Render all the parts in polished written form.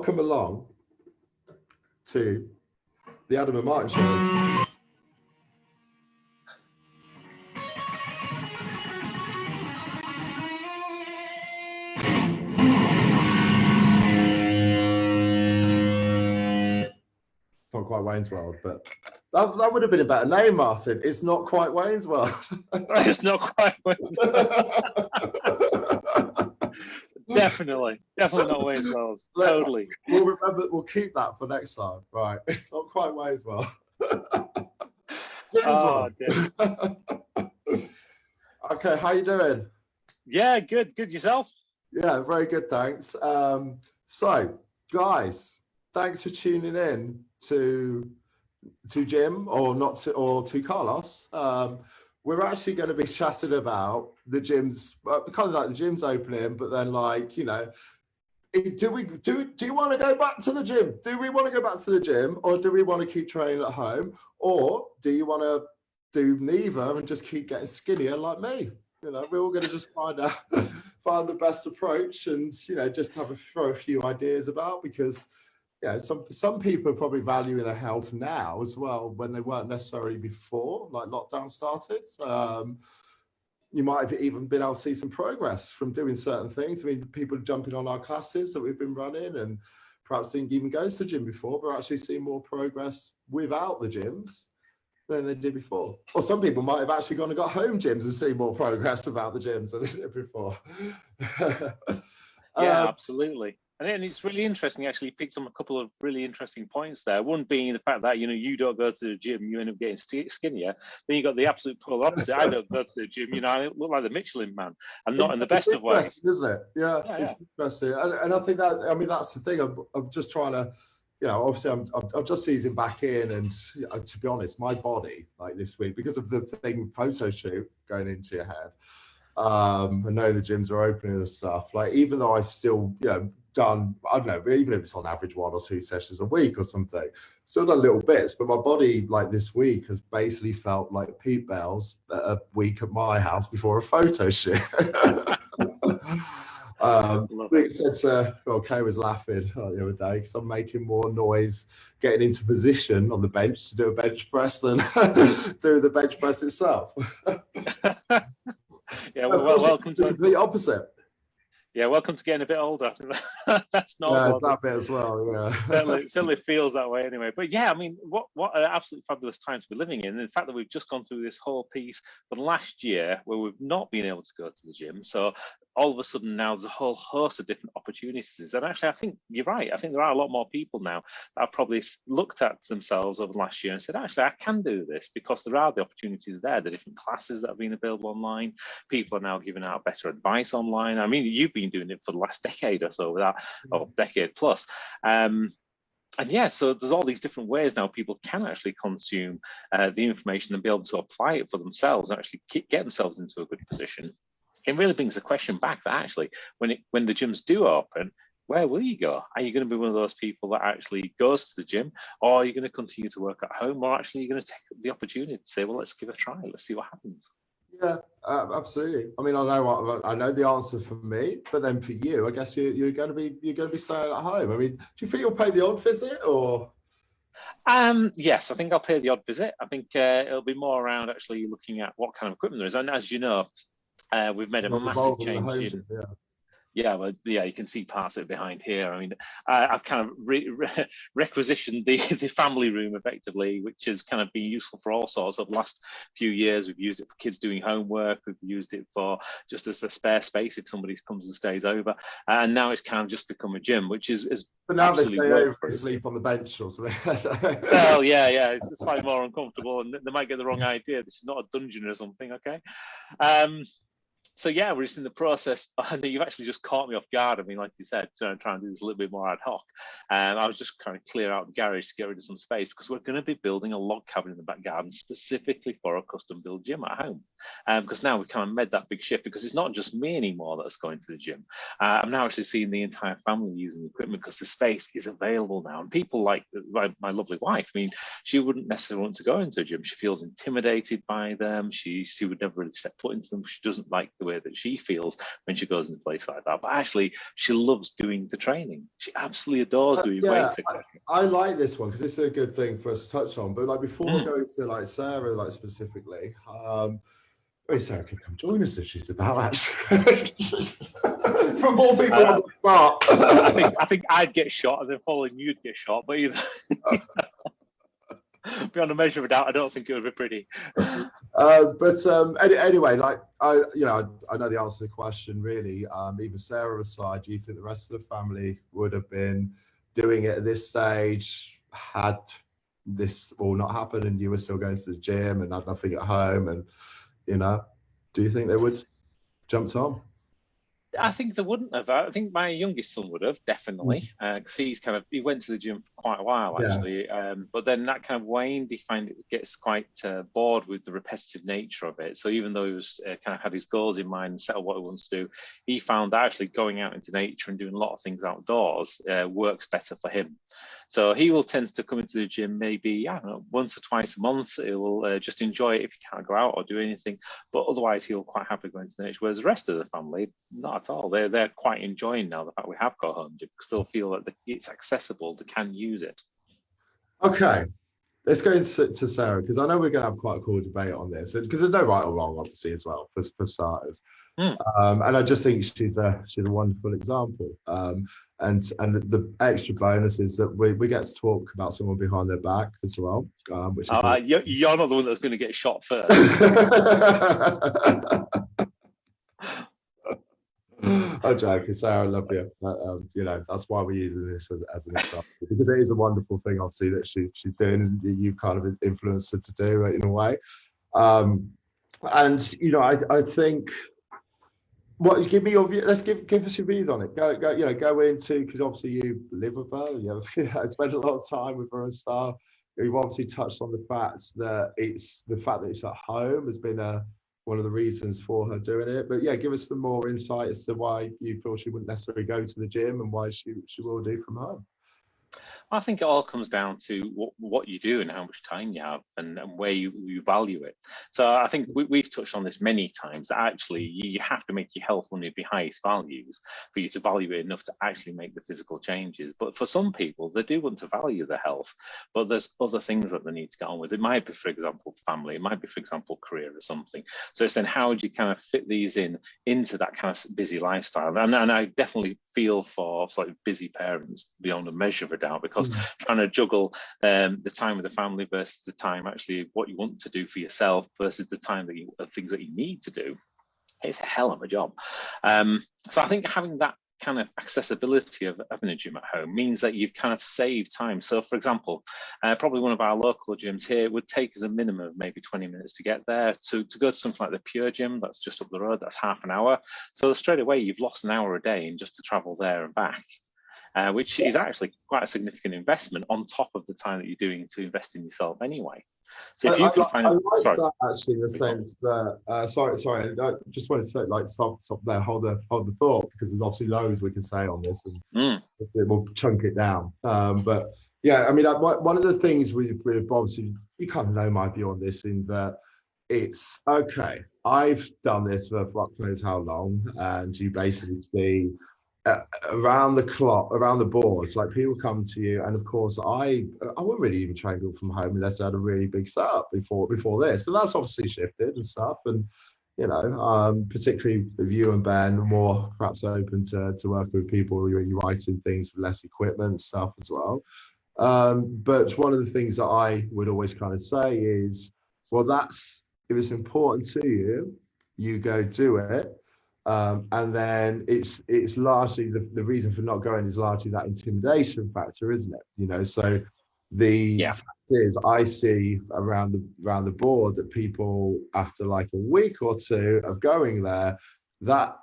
welcome along to the Adam and Martin Show. Not quite Wayne's World, but that would have been a better name, Martin. It's not quite Wayne's World. It's not quite Wayne's World. Definitely not Wayne's World. Totally. We'll keep that for next time. Right. It's not quite Wayne's World. Okay, how you doing? Yeah, good yourself? Yeah, very good, thanks. So guys, thanks for tuning in to Jim or to Carlos. We're actually going to be chatting about the gyms, kind of like the gym's opening, but then do you want to go back to the gym? Do we want to go back to the gym, or do we want to keep training at home, or do you want to do neither and just keep getting skinnier like me? We're all going to just find the best approach, and just throw a few ideas about, because some people are probably valuing their health now as well when they weren't necessarily before, like lockdown started. You might have even been able to see some progress from doing certain things. I mean, people jumping on our classes that we've been running, and perhaps didn't even go to the gym before, but actually seeing more progress without the gyms than they did before. Or some people might have actually gone and got home gyms and seen more progress without the gyms than they did before. Yeah, absolutely. And it's really interesting. Actually, you picked on a couple of really interesting points there. One being the fact that you don't go to the gym, you end up getting skinnier. Then you got the absolute polar opposite. I don't go to the gym. I look like the Michelin Man, and not in the best of ways, isn't it? Yeah, it's interesting. And I think that's the thing. I'm just trying to, obviously I'm just easing back in, and to be honest, my body, like this week, because of the thing photo shoot going into your head. I know the gyms are opening and stuff. Like, even though I've still done, I don't know, even if it's on average 1 or 2 sessions a week or something, still done little bits, but my body, like this week, has basically felt like Pete Bell's a week at my house before a photo shoot. Kay was laughing the other day because I'm making more noise getting into position on the bench to do a bench press than doing the bench press itself. Yeah, well, welcome to the complete opposite. Yeah, welcome to getting a bit older. That's not that bit as well. Yeah, it certainly feels that way anyway. But yeah, I mean, what an absolutely fabulous time to be living in. And the fact that we've just gone through this whole piece for the last year where we've not been able to go to the gym. So all of a sudden now there's a whole host of different opportunities. And actually, I think you're right. I think there are a lot more people now that have probably looked at themselves over the last year and said, actually, I can do this, because there are the opportunities there, the different classes that have been available online. People are now giving out better advice online. I mean, you've been doing it for the last decade or so, or decade plus. And yeah, so there's all these different ways now people can actually consume the information and be able to apply it for themselves and actually get themselves into a good position. It really brings the question back that actually, when the gyms do open, where will you go? Are you going to be one of those people that actually goes to the gym, or are you going to continue to work at home, or actually you're going to take the opportunity to say, well, let's give it a try, let's see what happens? Yeah, absolutely. I mean, I know the answer for me, but then for you, I guess you're going to be staying at home. I mean, do you think you'll pay the odd visit, or? Yes, I think I'll pay the odd visit. I think it'll be more around actually looking at what kind of equipment there is, and as you know, we've made a massive change in. Yeah, well, yeah, you can see parts of it behind here. I mean, I've kind of requisitioned the family room effectively, which has kind of been useful for all sorts of the last few years. We've used it for kids doing homework. We've used it for just as a spare space if somebody comes and stays over. And now it's kind of just become a gym, which is but now they stay over and sleep on the bench or something. Well, yeah, it's slightly more uncomfortable, and they might get the wrong idea. This is not a dungeon or something, okay? So yeah, we're just in the process. I know you've actually just caught me off guard. I mean, like you said, trying to do this a little bit more ad hoc. I was just trying to clear out the garage to get rid of some space, because we're going to be building a log cabin in the back garden specifically for a custom built gym at home. Because now we've kind of made that big shift, because it's not just me anymore that's going to the gym. I'm now actually seeing the entire family using the equipment, because the space is available now. And people like my lovely wife, I mean, she wouldn't necessarily want to go into a gym. She feels intimidated by them. She would never really step foot into them. She doesn't like the the way that she feels when she goes into a place like that. But actually, she loves doing the training. She absolutely adores doing weights, etc. I like this one because it's a good thing for us to touch on. But like before going to like Sarah, like specifically, Sarah can come join us if she's about, actually. For more people on the spot. I think I'd get shot, and then following you'd get shot. But either beyond a measure of a doubt, I don't think it would be pretty. Anyway, like I know the answer to the question. Really, even Sarah aside, do you think the rest of the family would have been doing it at this stage had this all not happened, and you were still going to the gym and had nothing at home? And do you think they would jumped on? I think they wouldn't have. I think my youngest son would have, definitely, because he went to the gym for quite a while, actually. But then that kind of waned. He gets quite bored with the repetitive nature of it. So even though he was kind of had his goals in mind and set up what he wants to do, he found that actually going out into nature and doing a lot of things outdoors works better for him. So he will tend to come into the gym maybe, I don't know, once or twice a month. He will just enjoy it if he can't go out or do anything. But otherwise, he'll quite happily go into nature. Whereas the rest of the family, not at all. They're quite enjoying now the fact we have got home gym, because they'll feel that it's accessible, they can use it. Okay. Let's go into Sarah, because I know we're going to have quite a cool debate on this, because there's no right or wrong, obviously, as well, for starters. And I just think she's a wonderful example. And the extra bonus is that we get to talk about someone behind their back as well. Which is you're not the one that's going to get shot first. I'm joking, Sarah, I love you. That's why we're using this as an example, because it is a wonderful thing, obviously, that she's doing, and you kind of influenced her to do it in a way. I think. What? Give me your view. Let's give us your views on it. Go into, because obviously you live with her. You have spent a lot of time with her and stuff. You've obviously touched on the fact that it's at home has been one of the reasons for her doing it. But yeah, give us some more insight as to why you feel she wouldn't necessarily go to the gym and why she will do from home. I think it all comes down to what you do and how much time you have and where you value it. So I think we've touched on this many times, that actually you have to make your health one of your highest values for you to value it enough to actually make the physical changes. But for some people, they do want to value their health, but there's other things that they need to get on with. It might be, for example, family. It might be, for example, career or something. So it's then how do you kind of fit these into that kind of busy lifestyle? And I definitely feel for sort of busy parents beyond a measure of a doubt, because trying to juggle the time with the family versus the time actually what you want to do for yourself versus the time that things that you need to do, it's a hell of a job. So I think having that kind of accessibility of having a gym at home means that you've kind of saved time. So for example, probably one of our local gyms here would take us a minimum of maybe 20 minutes to get there. To go to something like the Pure Gym, that's just up the road, that's half an hour. So straight away you've lost an hour a day in just to travel there and back. Which is actually quite a significant investment on top of the time that you're doing to invest in yourself anyway. So if you can find, I like that actually, in the sense that sorry, I just want to say, like, stop there, hold the thought, because there's obviously loads we can say on this, and we'll chunk it down. But yeah, I mean, one of the things we've obviously, you kind of know my view on this, in that it's okay. I've done this for fuck knows how long, and you basically see. Around the clock, around the boards, like people come to you, and of course I wouldn't really even train people from home unless I had a really big setup before this, and that's obviously shifted and stuff. And particularly with you and Ben, more perhaps open to working with people who are writing things with less equipment and stuff as well. But one of the things that I would always kind of say is, well, if it's important to you, you go do it. And then it's largely the reason for not going is largely that intimidation factor, isn't it? So the fact is, I see around the board that people, after like a week or two of going there, that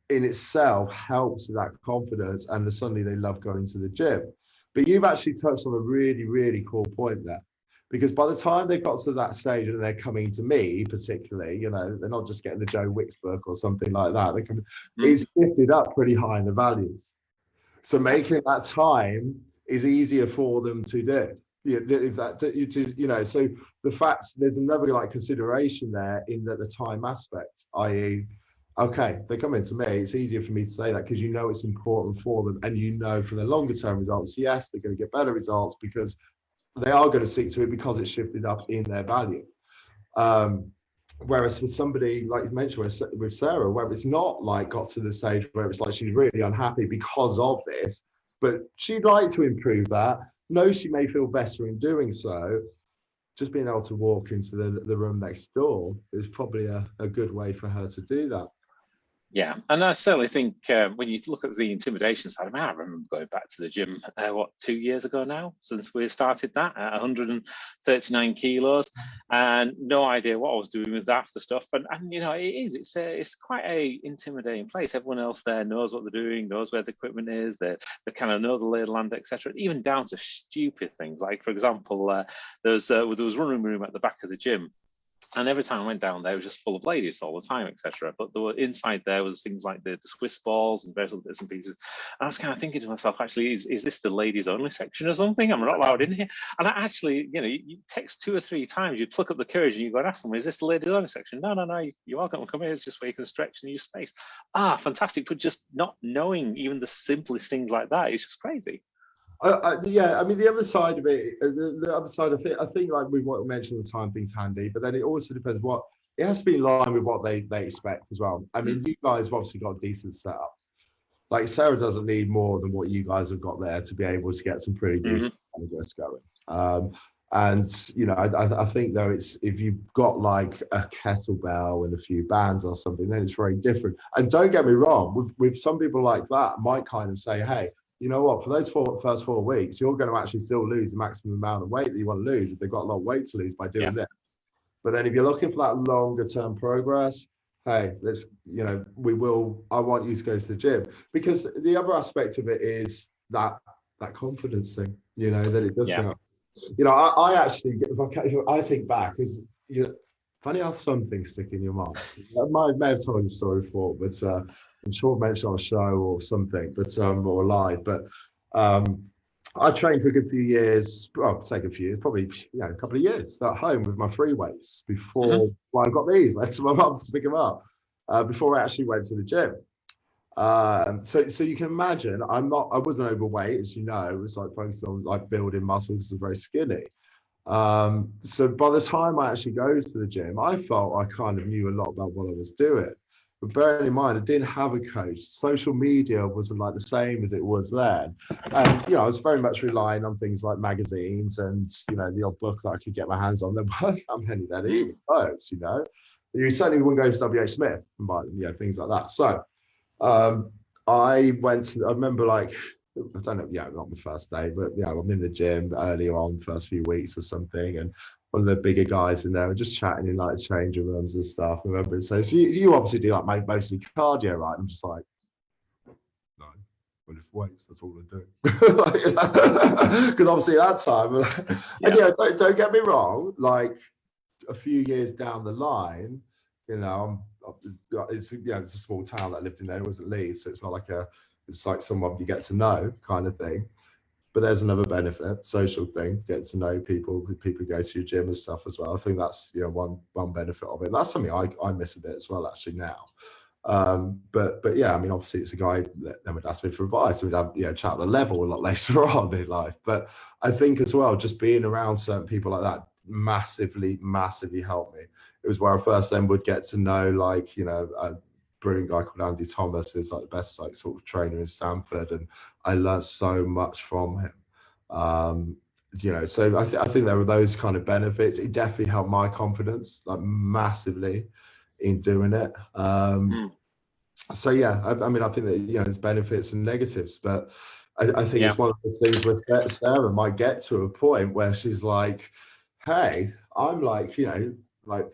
in itself helps with that confidence, and suddenly they love going to the gym. But you've actually touched on a really, really cool point there. Because by the time they've got to that stage and they're coming to me, particularly, they're not just getting the Joe Wicks book or something like that. It's lifted up pretty high in the values. So making that time is easier for them to do. So the fact there's another consideration there in the time aspect, i.e., okay, they come into me, it's easier for me to say that because you know it's important for them, and you know from the longer term results, yes, they're going to get better results because they are going to stick to it because it's shifted up in their value. Whereas for somebody like you mentioned with Sarah, where it's not like got to the stage where it's like she's really unhappy because of this, but she'd like to improve that, knows she may feel better in doing so, just being able to walk into the room next door is probably a good way for her to do that. Yeah, and I certainly think when you look at the intimidation side, I remember going back to the gym, 2 years ago now, since we started that at 139 kilos, and no idea what I was doing with half the stuff. And you know, it's quite a intimidating place. Everyone else there knows what they're doing, knows where the equipment is, they kind of know the lay of the land, etc. Even down to stupid things, like for example, there was running room at the back of the gym. And every time I went down there, it was just full of ladies all the time, etc. But there were inside there was things like the Swiss balls and various other bits and pieces. And I was kind of thinking to myself, actually, is this the ladies only section or something? I'm not allowed in here. And I actually, you know, you text 2 or 3 times, you pluck up the courage and you go and ask them, is this the ladies only section? No, you're welcome to come here. It's just where you can stretch and use space. Fantastic. But just not knowing even the simplest things like that is just crazy. Yeah, I mean, the other side of it, the other side of it, I think like we mentioned the time thing's handy, but then it also depends it has to be in line with what they expect as well. I mean, you guys have obviously got a decent setup. Like Sarah doesn't need more than what you guys have got there to be able to get some pretty decent progress going. And you know, I think though if you've got like a kettlebell and a few bands or something, then it's very different. And don't get me wrong, with some people like that, I might kind of say, hey, you know what, for those first 4 weeks, you're going to actually still lose the maximum amount of weight that you want to lose if they've got a lot of weight to lose by doing this. But then if you're looking for that longer term progress, hey, I want you to go to the gym. Because the other aspect of it is that confidence thing, you know, that it does help. You know, I actually, if I think back, because, you know, funny how some things stick in your mind. I may have told the story before, but I'm sure I mentioned on a show or something, but or live. But I trained for a good few years. Well, say a good few years, probably a couple of years at home with my free weights before I got these. Went to my mum's to pick them up before I actually went to the gym. So you can imagine, I wasn't overweight, as you know. It was like focused on like building muscles. I was very skinny. So by the time I actually goes to the gym, I felt I kind of knew a lot about what I was doing. But bearing in mind, I didn't have a coach. Social media wasn't like the same as it was then. And, you know, I was very much relying on things like magazines and, you know, the odd book that I could get my hands on. There weren't that many then, even those, you know. You certainly wouldn't go to W.H. Smith and buy, you know, things like that. So I remember like, I don't know, not the first day, but, you know, I'm in the gym earlier on, first few weeks or something. And one of the bigger guys in there were just chatting in like the changing rooms and stuff. I remember saying, so you obviously do like mostly cardio, right? I'm just like, no, I lift weights, that's all I do. Because obviously at that time, and yeah, don't get me wrong, like a few years down the line, you know, it's a small town that I lived in there. It wasn't Leeds, so it's not like it's like someone you get to know kind of thing. But there's another benefit, social thing, get to know people go to your gym and stuff as well. I think that's, you know, one benefit of it. That's something I miss a bit as well, actually, now. But yeah, I mean, obviously it's a guy that then would ask me for advice. We'd have, you know, chat at the level a lot later on in life. But I think as well, just being around certain people like that massively helped me. It was where I first then would get to know, like, you know, a brilliant guy called Andy Thomas, who's like the best like sort of trainer in Stanford, and I learned so much from him. You know, so I think there were those kind of benefits. It definitely helped my confidence like massively in doing it. So yeah, I mean, I think that, you know, there's benefits and negatives, but I think it's one of those things where Sarah might get to a point where she's like, hey, I'm like, you know, like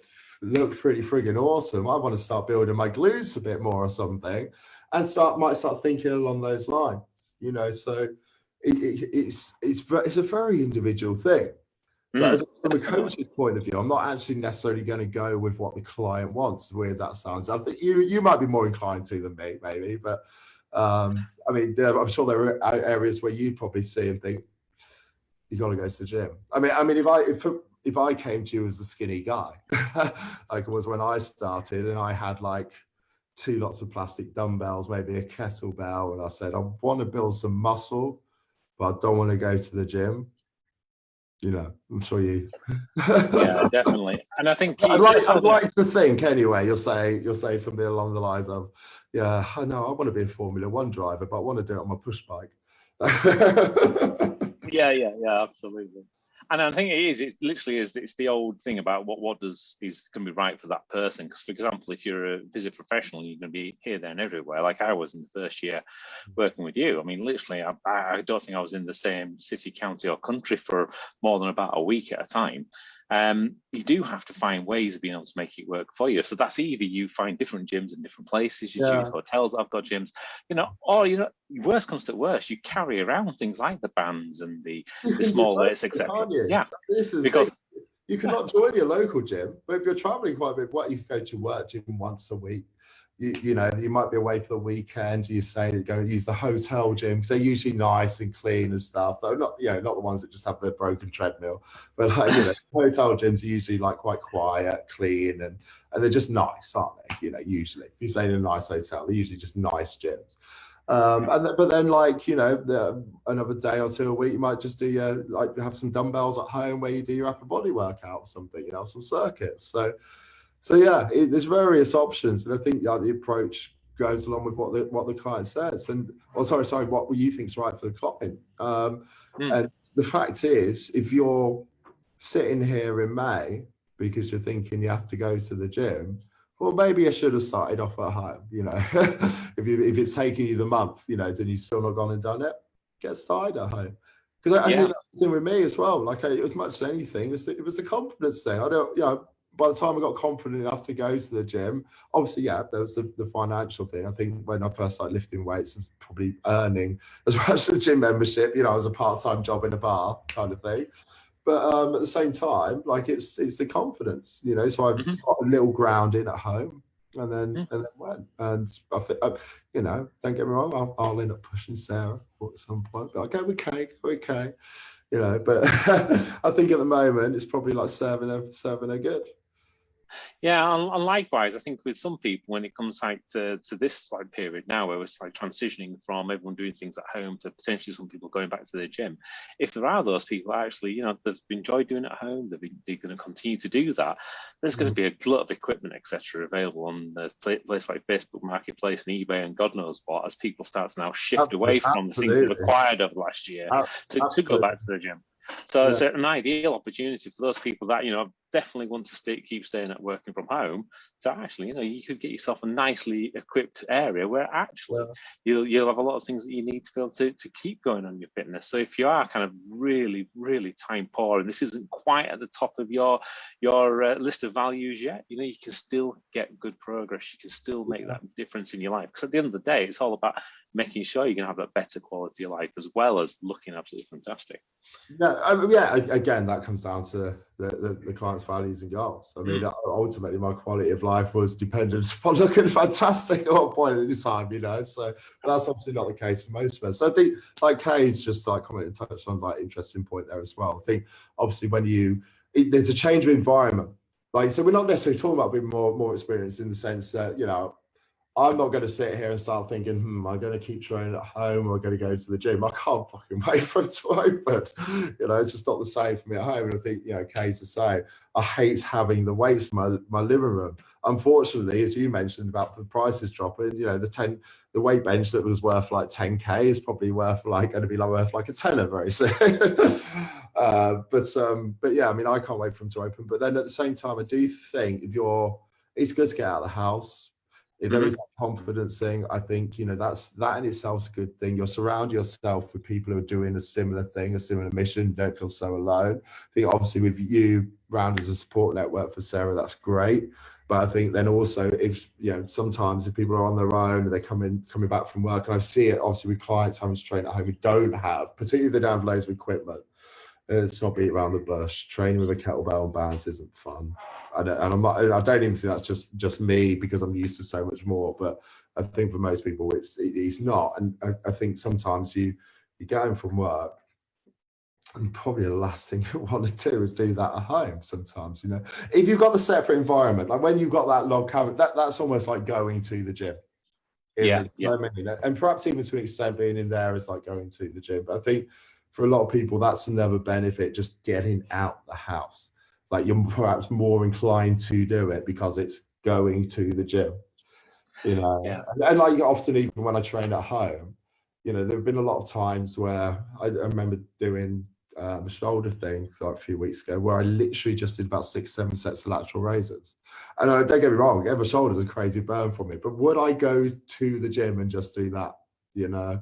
look pretty friggin' awesome. I want to start building my glutes a bit more or something, and might start thinking along those lines, you know. So it's a very individual thing. But from a coach's point of view, I'm not actually necessarily going to go with what the client wants, as weird as that sounds. I think you might be more inclined to than me, maybe. But I mean, I'm sure there are areas where you'd probably see and think, you got to go to the gym. I mean, if I came to you as the skinny guy, like it was when I started, and I had like 2 lots of plastic dumbbells, maybe a kettlebell, and I said, I want to build some muscle, but I don't want to go to the gym. You know, I'm sure you. Yeah, definitely. And I think I'd like to think anyway. You'll say something along the lines of, "Yeah, I know I want to be a Formula One driver, but I want to do it on my push bike." Yeah, absolutely. And I think it literally is. It's the old thing about what is going to be right for that person. Because, for example, if you're a busy professional, you're going to be here, there, and everywhere. Like I was in the first year working with you. I mean, literally, I don't think I was in the same city, county, or country for more than about a week at a time. You do have to find ways of being able to make it work for you. So that's either you find different gyms in different places, you choose hotels that have got gyms, or worst comes to worst, you carry around things like the bands and the small weights, etc. Yeah, this is because you cannot join your local gym, but if you're traveling quite a bit, you can go to work gym once a week. You know, you might be away for the weekend. You say you go use the hotel gym because they're usually nice and clean and stuff. Though not the ones that just have the broken treadmill, but hotel gyms are usually like quite quiet, clean, and they're just nice, aren't they? You know, usually if you stay in a nice hotel, they're usually just nice gyms. But then another day or 2 a week, you might just do have some dumbbells at home where you do your upper body workout or something, some circuits. So yeah, there's various options, and I think the approach goes along with what the client says. And what you think's right for the client. And the fact is, if you're sitting here in May because you're thinking you have to go to the gym, well, maybe I should have started off at home. If it's taking you the month, then you've still not gone and done it, get started at home. Because I think that's the thing with me as well. Like as much as anything, it was a confidence thing. I don't, by the time I got confident enough to go to the gym, obviously, there was the financial thing. I think when I first started lifting weights, I was probably earning as much as the gym membership, as a part-time job in a bar kind of thing. But at the same time, like it's the confidence, so I got a little grounding at home and then went. And I think, don't get me wrong, I'll end up pushing Sarah at some point. But I go with cake, but I think at the moment it's probably like serving her good. Yeah, and likewise, I think with some people, when it comes to this period now, where it's like transitioning from everyone doing things at home to potentially some people going back to their gym, if there are those people actually, they've enjoyed doing it at home, they're going to continue to do that, there's going to be a glut of equipment, etc., available on the place like Facebook Marketplace and eBay and God knows what, as people start to now shift away from the things they've acquired over the last year to go back to the gym. So it's an ideal opportunity for those people that definitely want to keep staying at working from home. So actually, you could get yourself a nicely equipped area where actually you'll have a lot of things that you need to be able to keep going on your fitness. So if you are kind of really, really time poor and this isn't quite at the top of your list of values yet, you can still get good progress. You can still make that difference in your life. Because at the end of the day, it's all about making sure you can have a better quality of life as well as looking absolutely fantastic. Again, that comes down to the client's values and goals. I mean, ultimately, my quality of life was dependent upon looking fantastic at one point in time, So that's obviously not the case for most of us. So I think, like Kay's just commented and touched on interesting point there as well. I think obviously when there's a change of environment. So we're not necessarily talking about being more experienced in the sense that I'm not going to sit here and start thinking, am I going to keep training at home or am I going to go to the gym? I can't fucking wait for it to open. It's just not the same for me at home. And I think, Kay's the same. I hate having the weights in my living room. Unfortunately, as you mentioned about the prices dropping, the weight bench that was worth like 10K is probably worth like a tenner very soon. But yeah, I mean, I can't wait for them to open. But then at the same time, I do think it's good to get out of the house. If there is that confidence thing, I think, that in itself is a good thing. You'll surround yourself with people who are doing a similar thing, a similar mission. You don't feel so alone. I think obviously with you round as a support network for Sarah, that's great. But I think then also if, sometimes if people are on their own, they're coming back from work, and I see it obviously with clients having to train at home who don't have, particularly if they don't have loads of equipment. It's not beat around the bush. Training with a kettlebell and bands isn't fun. I don't even think that's just me because I'm used to so much more. But I think for most people, it's not. And I think sometimes you're going from work And probably the last thing you want to do is do that at home sometimes, if you've got the separate environment, like when you've got that log cabin, that's almost like going to the gym. Yeah. And perhaps even to an extent being in there is like going to the gym. But I think for a lot of people, that's another benefit, just getting out the house. Like you're perhaps more inclined to do it because it's going to the gym, Yeah. And like often, even when I train at home, there have been a lot of times where I remember doing a shoulder thing like a few weeks ago where I literally just did about 6-7 sets of lateral raises. And don't get me wrong, every shoulder's a crazy burn for me, but would I go to the gym and just do that? Yeah.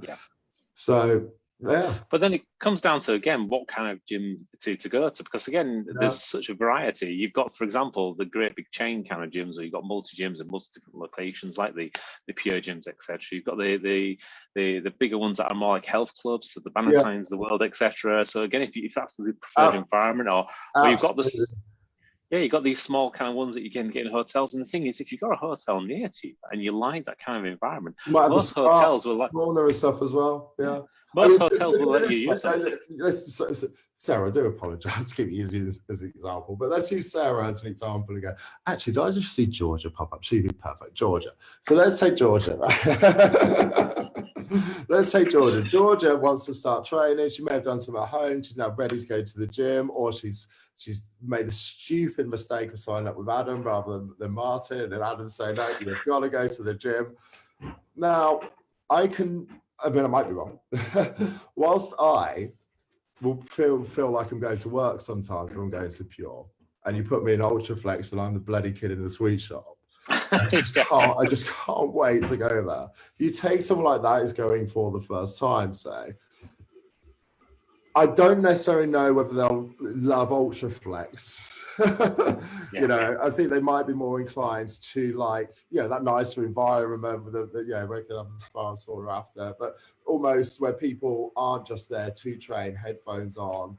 So yeah. But then it comes down to, again, what kind of gym to go to, because again, there's such a variety. You've got, for example, the great big chain kind of gyms, where you've got multi-gyms in multiple different locations, like the Pure gyms, etc. You've got the bigger ones that are more like health clubs, so the Bannatynes, the World, etc. So again, if that's the preferred environment, or you've got this. Yeah, you've got these small kind of ones that you can get in hotels. And the thing is, if you've got a hotel near to you and you like that kind of environment, most hotels will like sauna and stuff as well. Yeah. Most hotels will let you use that. Sarah, I do apologise to keep using this as an example, but let's use Sarah as an example again. Actually, did I just see Georgia pop up? She'd be perfect. Georgia. So let's take Georgia. Let's take Georgia. Georgia wants to start training. She may have done some at home. She's now ready to go to the gym, or she's made the stupid mistake of signing up with Adam rather than Martin, and Adam saying, no, you've got to go to the gym. Now, I might be wrong. Whilst I will feel like I'm going to work sometimes when I'm going to Pure, and you put me in Ultraflex and I'm the bloody kid in the sweet shop, I just can't wait to go there. You take someone like that who's going for the first time, say, I don't necessarily know whether they'll love Ultraflex. I think they might be more inclined to like, that nicer environment with the we can have the spa and sauna after, but almost where people aren't just there to train, headphones on,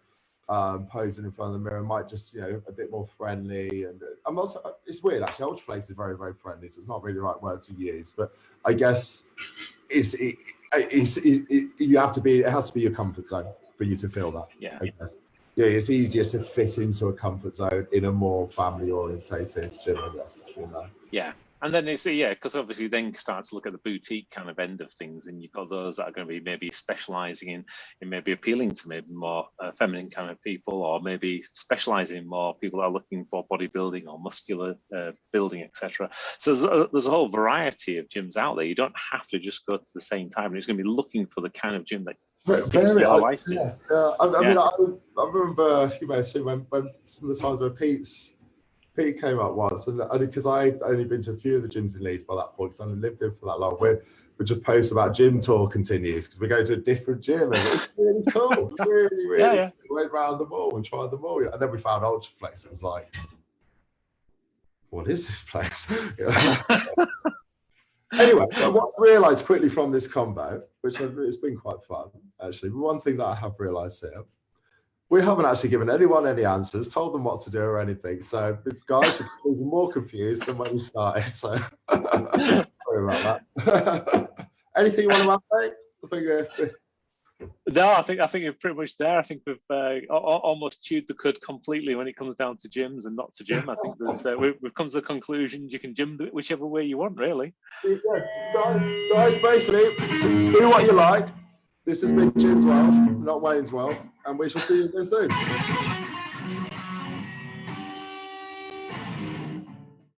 posing in front of the mirror, might just, a bit more friendly. And I'm also, it's weird actually, Ultraflex is very, very friendly, so it's not really the right word to use, but I guess it has to be your comfort zone for you to feel that. Yeah. I guess. Yeah, it's easier to fit into a comfort zone in a more family-orientated gym, I guess. Yeah, and then it's because obviously then start to look at the boutique kind of end of things, and you've got those that are going to be maybe specialising in maybe appealing to maybe more feminine kind of people, or maybe specialising in more people that are looking for bodybuilding or muscular building, etc. So there's a whole variety of gyms out there. You don't have to just go to the same time, and it's going to be looking for the kind of gym that. I mean, I remember, you may see when some of the times when Pete came up once, and because I'd only been to a few of the gyms in Leeds by that point, because I hadn't lived there for that long, we just post about gym tour continues, because we go to a different gym, and it's really cool. Really, really cool. We went around them all and tried them all, and then we found Ultraflex. It was like, what is this place? Anyway, what I realised quickly from this combo, which it's been quite fun, actually, one thing that I have realised here, we haven't actually given anyone any answers, told them what to do or anything. So the guys are even more confused than when we started. So sorry about that. Anything you want to add, mate? I think No, I think you're pretty much there. I think we've almost chewed the cud completely when it comes down to gyms and not to gym. I think we've come to the conclusion you can gym whichever way you want, really. Yeah, guys, basically, do what you like. This has been Jim's World, not Wayne's World, and we shall see you again soon.